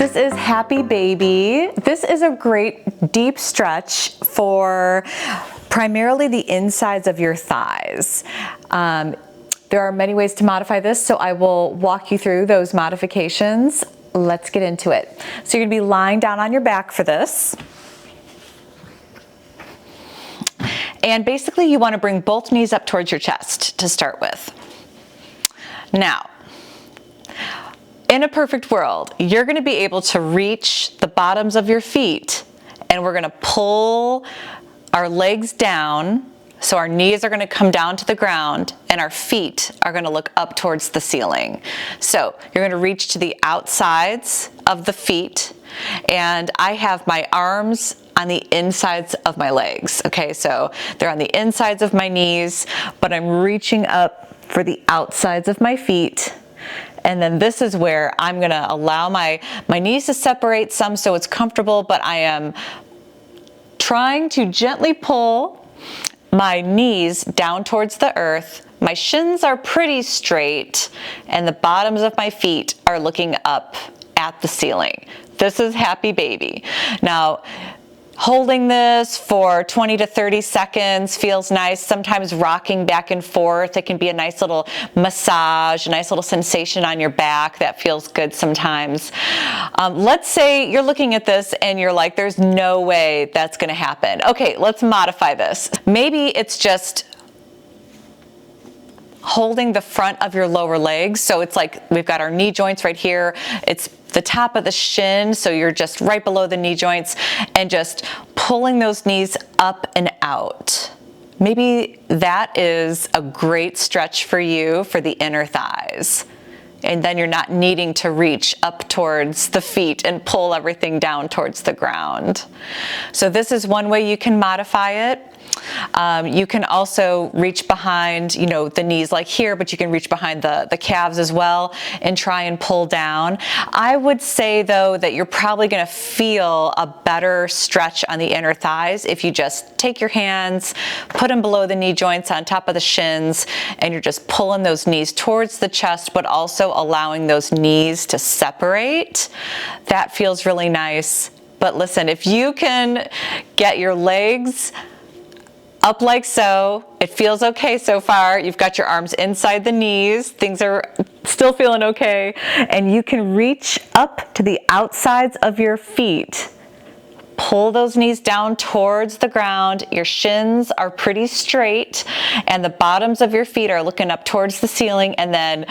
This is Happy Baby. This is a great deep stretch for primarily the insides of your thighs. There are many ways to modify this, so I will walk you through those modifications. Let's get into it. So you're gonna be lying down on your back for this. And basically you wanna bring both knees up towards your chest to start with. Now, in a perfect world, you're gonna be able to reach the bottoms of your feet, and we're gonna pull our legs down, so our knees are gonna come down to the ground and our feet are gonna look up towards the ceiling. So you're gonna reach to the outsides of the feet, and I have my arms on the insides of my legs. Okay, so they're on the insides of my knees, but I'm reaching up for the outsides of my feet. And then this is where I'm gonna allow my knees to separate some so it's comfortable, but I am trying to gently pull my knees down towards the earth. My shins are pretty straight and the bottoms of my feet are looking up at the ceiling. This is Happy Baby. Now, holding this for 20 to 30 seconds feels nice. Sometimes rocking back and forth, it can be a nice little massage, a nice little sensation on your back. That feels good sometimes. Let's say you're looking at this and you're like, there's no way that's gonna happen. Okay, let's modify this. Maybe it's just holding the front of your lower legs. So it's like we've got our knee joints right here. It's the top of the shin, so you're just right below the knee joints, and just pulling those knees up and out. Maybe that is a great stretch for you for the inner thighs. And then you're not needing to reach up towards the feet and pull everything down towards the ground. So this is one way you can modify it. You can also reach behind, the knees like here, but you can reach behind the calves as well and try and pull down. I would say though that you're probably gonna feel a better stretch on the inner thighs if you just take your hands, put them below the knee joints on top of the shins, and you're just pulling those knees towards the chest, but also allowing those knees to separate. That feels really nice. But listen, if you can get your legs up like so, it feels okay so far. You've got your arms inside the knees. Things are still feeling okay. And you can reach up to the outsides of your feet. Pull those knees down towards the ground. Your shins are pretty straight and the bottoms of your feet are looking up towards the ceiling, and then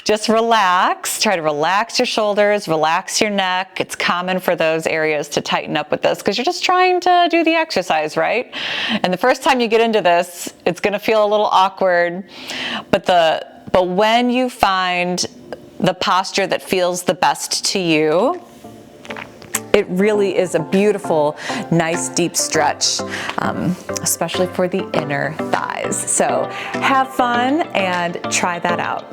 just relax. Try to relax your shoulders, relax your neck. It's common for those areas to tighten up with this because you're just trying to do the exercise, right? And the first time you get into this, it's gonna feel a little awkward, but when you find the posture that feels the best to you, it really is a beautiful, nice deep stretch, especially for the inner thighs. So have fun and try that out.